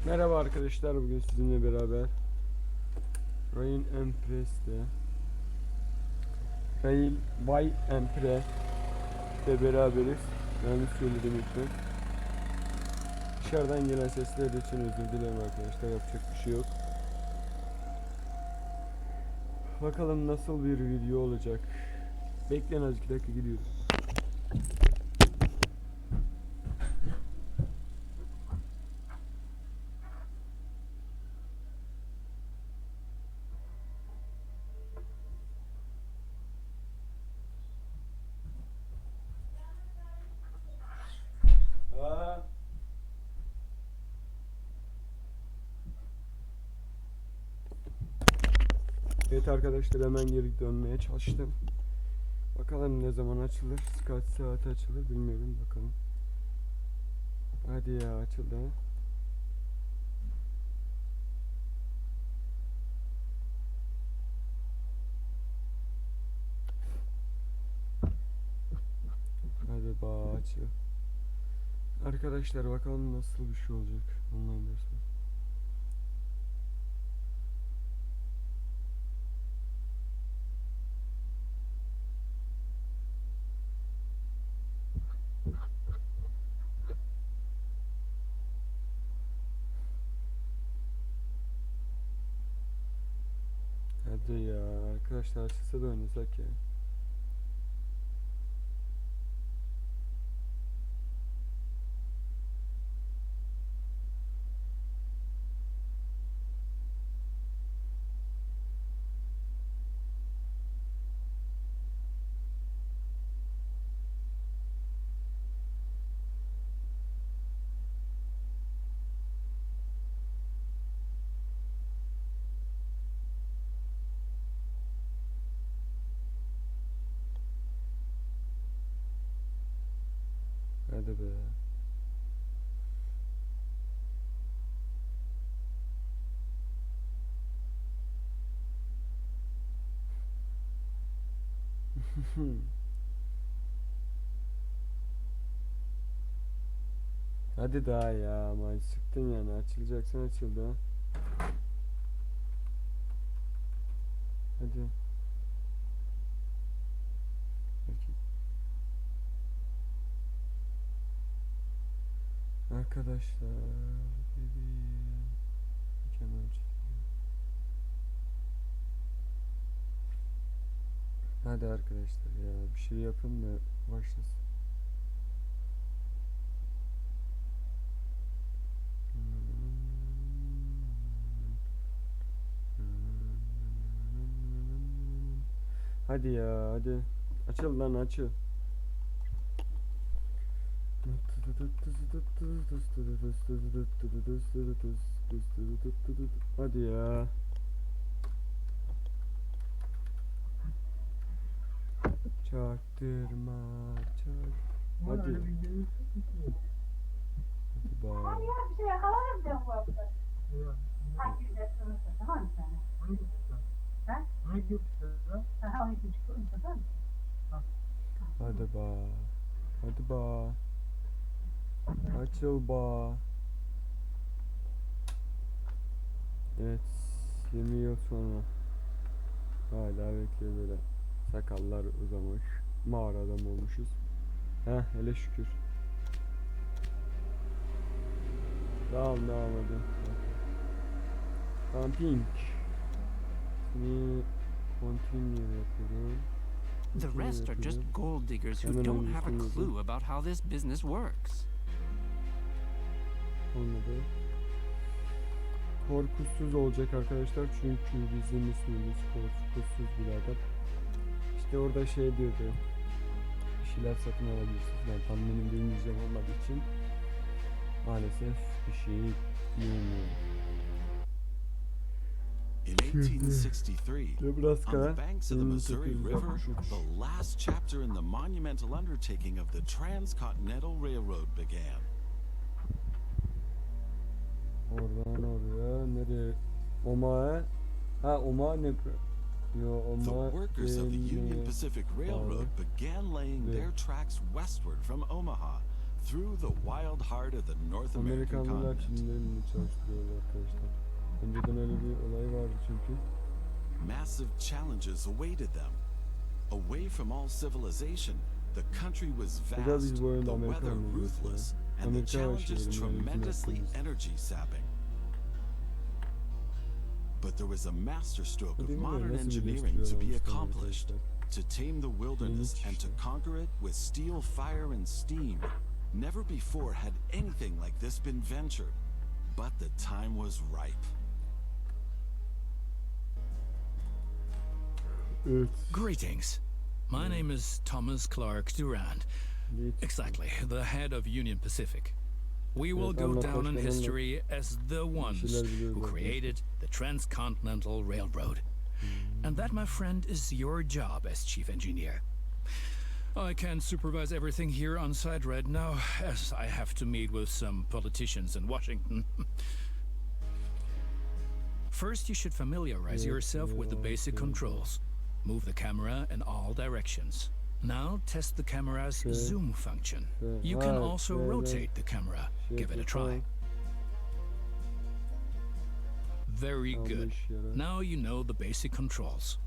Merhaba arkadaşlar, bugün sizinle beraber Rain Empress'te Rail by Empress'te beraberiz. Yanlış söyledim lütfen. Dışarıdan gelen sesler için özür dilerim arkadaşlar, yapacak bir şey yok. Bakalım nasıl bir video olacak. Bekleyin, az 2 dakika gidiyoruz. Evet arkadaşlar, hemen geri dönmeye çalıştım. Bakalım ne zaman açılır, kaç saat açılır bilmiyorum, bakalım. Hadi ya, açıldı. Hadi açıyor. Arkadaşlar bakalım nasıl bir şey olacak online dersler. Hadi ya arkadaşlar, açılsa da oynasak ya. Hadi be. Hadi daha ya, ama sıktın yani, açılacaksan açıldı ha. Hadi. Peki. Arkadaşlar bebeğim. Mükemmel çekiyor. Hadi arkadaşlar ya, bir şey yapın da başlasın. Hadi ya, hadi. Açıl lan, açıl. Hadi ya. Çaktırma, çak. Hadi. Hadi bak. Bir şey yakalamayacağım bu hafta. Takip edersiniz. Tamam mı sen? Ha? Aha, 12.5 koyunca tamam mı? Hadi bak. Hadi bak. Açıl bak. Evet. 20 yıl sonra. Hala bekliyor böyle. Sakallar uzamış. Mağara adam olmuşuz. Heh, hele şükür. Devam hadi. Camping. Şimdi continue yapıyorum. The rest are just gold diggers who don't have a clue about how this business works. Olmadı. Korkusuz olacak arkadaşlar, çünkü bizim ismimiz korkusuz birader. İşte orada şey diyordu, bir şeyler satın alabilirsin falan. Tam benim de İngilizcem olmadığı için maalesef bir şey diyemiyorum. In 1863, Nebraska, on the banks of the Missouri River, 1863. the last chapter in the monumental undertaking of the Transcontinental Railroad began. Oradan oraya nereye? Omaha. Ha, Omaha ne? Yo, The Omaha. workers of the Union Pacific Railroad began laying their tracks westward from Omaha, through the wild heart of the North American Amerikanlılar continent. Çinlilerini çalıştırıyorlar arkadaşlar. Önceden öyle bir olay vardı çünkü. Massive challenges awaited them. Away from all civilization, the country was Neden vast, biz bu oyunda the weather Amerikan mıyız ruthless, ya? and the Amerikan challenges aşırı yani bizim tremendously yaptığımız. energy sapping. But there was a masterstroke of Bilmiyorum, modern nasıl engineering to be birleştiriyorlar accomplished. arkadaşlar. To tame the wilderness İlginç and to işte. conquer it with steel, fire, and steam. Never before had anything like this been ventured, but the time was ripe. Evet. Greetings. My name is Thomas Clark Durand. Git. Exactly, the head of Union Pacific. We will Evet, go anlat down in başkanım, history as the ones şeyler biliyoruz who arkadaşlar. created the Transcontinental Railroad. And that, my friend, is your job as chief engineer. I can't supervise everything here on site right now, as I have to meet with some politicians in Washington. First, you should familiarize yourself with the basic controls. Move the camera in all directions. Now test the camera's zoom function. You can also rotate the camera. Give it a try. Very good. Now you know the basic controls.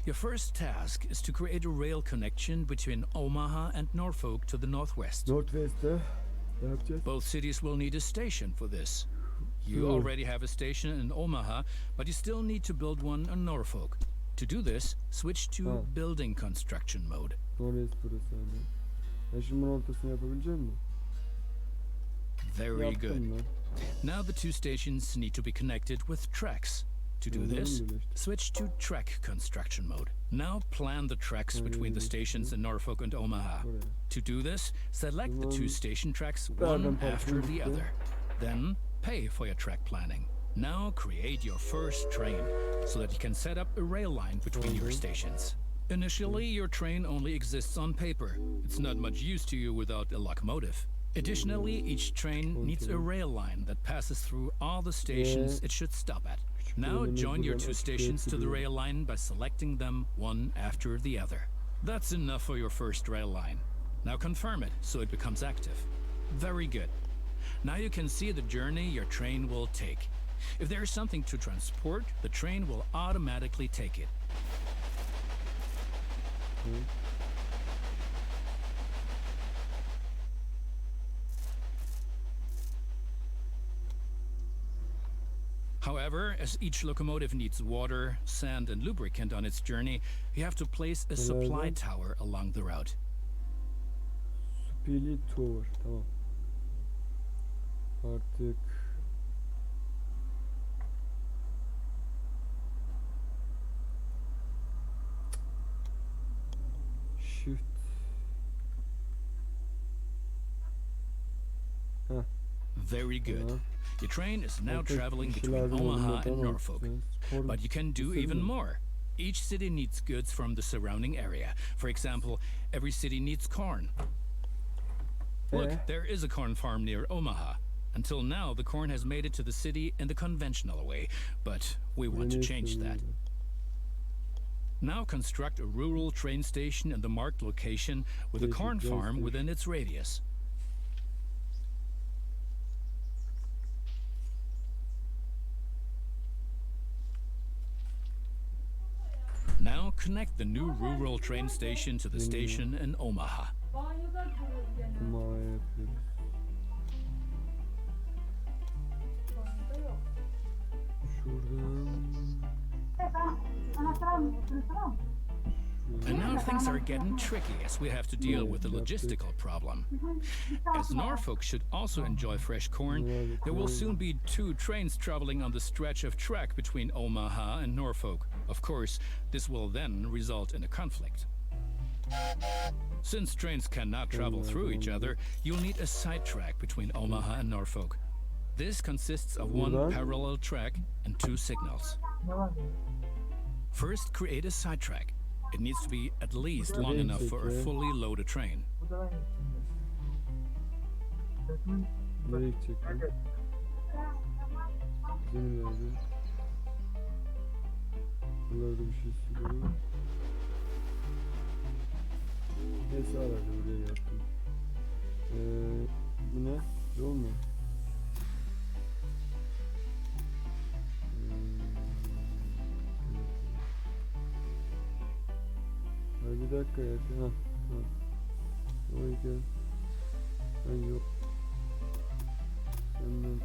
Your first task is to create a rail connection between Omaha and Norfolk to the northwest. Northwest'te ne yapacağız? Both cities will need a station for this. You already have a station in Omaha, but you still need to build one in Norfolk. To do this, switch to building construction mode. Northwest burası abi. Ben şimdi bunun ortasını yapabilecek miyim? Very good. Yaptım lan. Now the two stations need to be connected with tracks. To do this, switch to track construction mode. Now plan the tracks between the stations in Norfolk and Omaha. To do this, select the two station tracks one after the other. Then pay for your track planning. Now create your first train so that you can set up a rail line between your stations. Initially, your train only exists on paper. It's not much use to you without a locomotive. Additionally, each train needs a rail line that passes through all the stations it should stop at. Now join your two stations to the rail line by selecting them one after the other. That's enough for your first rail line. Now confirm it so it becomes active. Very good. Now you can see the journey your train will take. If there is something to transport, the train will automatically take it. However, as each locomotive needs water, sand, and lubricant on its journey, you have to place a supply tower along the route. Spili Tower. Tamam. Artık Shift. Very good. Your train is now Artık traveling işi between lazım Omaha olmadan and Norfolk. spor- But you can do Keselim even mi? more. Each city needs goods from the surrounding area. For example, every city needs corn. Look, there is a corn farm near Omaha. Until now, the corn has made it to the city in the conventional way, but we want to change that. Now construct a rural train station in the marked location with a Basic corn train farm station. within its radius. Now connect the new rural train station to the station in Omaha. Banyoda duruyor gene. Ama yapıyoruz. Banyoda yok. Şuradan. Anahtar mısın, tamam mı? And now things are getting tricky as we have to deal with the logistical problem. As Norfolk should also enjoy fresh corn, there will soon be two trains traveling on the stretch of track between Omaha and Norfolk. Of course, this will then result in a conflict. Since trains cannot travel through each other, you'll need a side track between Omaha and Norfolk. This consists of one parallel track and two signals. Ne var diyor? First, create a side track. It needs to be at least long enough for a fully loaded train. Bu da ben gittim. Nereye gidecek bu? Zemin lazım. Buralarda bir şey sürüyor. Neyse herhalde buraya yaptım. Bu ne? Yol mu? Bir dakika ya. Ha. Oydu. Ben yok. Senden.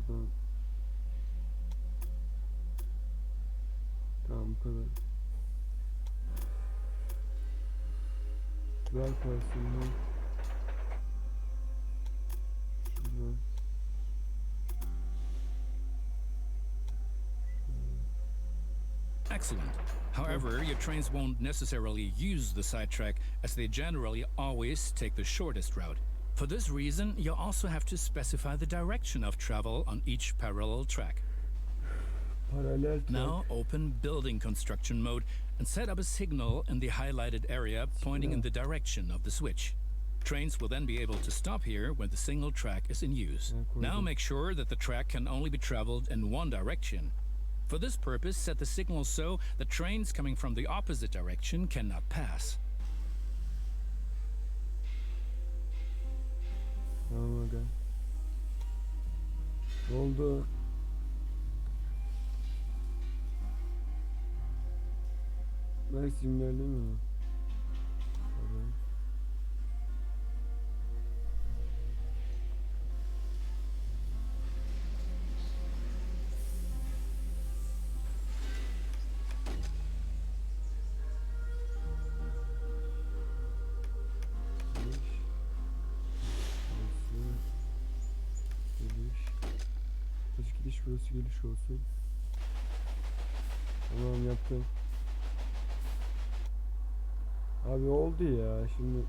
Buradan. Tamam bu kadar. Ver parasını. Şuradan. Excellent. However, your trains won't necessarily use the sidetrack, as they generally always take the shortest route. For this reason, you also have to specify the direction of travel on each parallel track. Paralel track. Now open building construction mode and set up a signal in the highlighted area pointing in the direction of the switch. Trains will then be able to stop here when the single track is in use. Now make sure that the track can only be traveled in one direction. For this purpose, set the signal so that trains coming from the opposite direction cannot pass. Tamam aga. Ne oldu? Belki simlerli mi? Evet. Burası geliş olsun. Tamam yaptım. Abi oldu ya şimdi.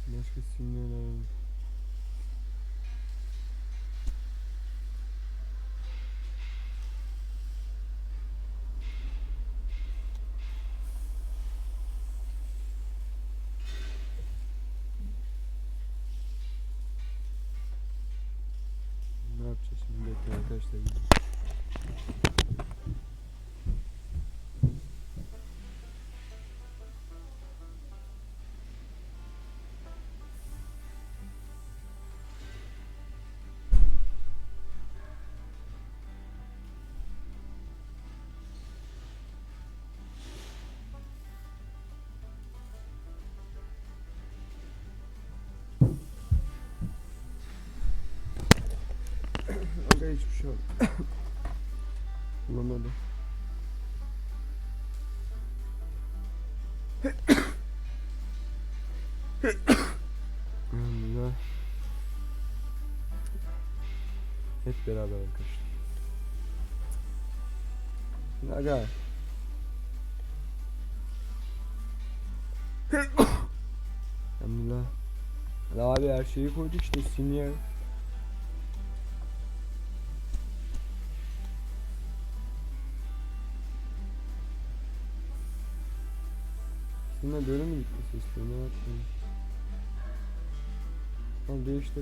Başka sinyal. Ne yapacağız şimdi? Bekle arkadaşlar. Aga hiçbir şey yok. Bulamadım. Allah. Hep beraber arkadaşlar. Aga. Alhamdulillah. Abi her şeyi koyduk işte sinyal. Sinyal böyle mi gitmesi istiyor? Ne yapayım? Tamam değiştir be.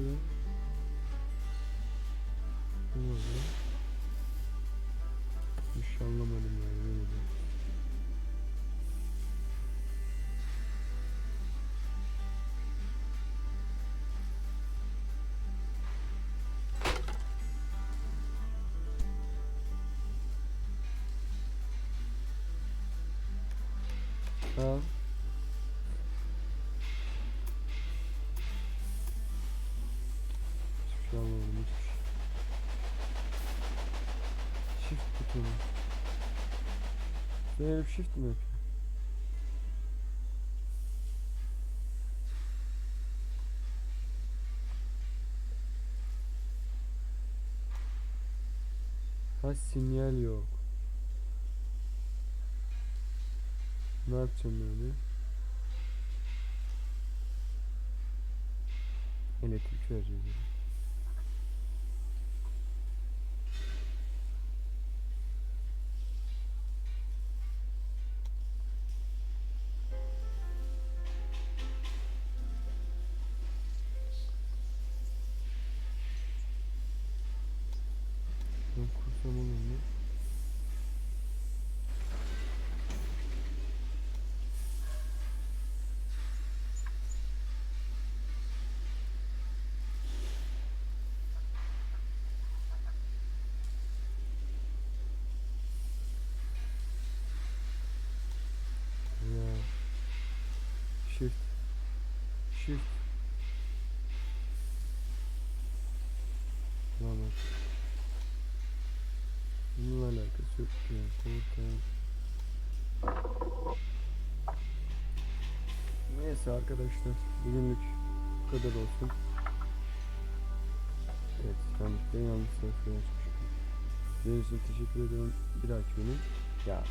Ne oldu? Hiç anlamadım ya. Ne oldu? Ha? Hiçbir şey anlamadım. Hiçbir şey. Shift butonu. Ben hep shift mi yapıyorum? Ha sinyal yok. Ne yapacağım böyle? Elektrik vereceğiz. Ben kursam olur mu? Ya. Shift. Shift. Tamam. Bununla alakası yok ya. Komutan. Neyse arkadaşlar. Bugünlük bu kadar olsun. Evet. Yanlış sayfayı açmışım. Benim için teşekkür ederim. Bir dahaki bölüm. Ya.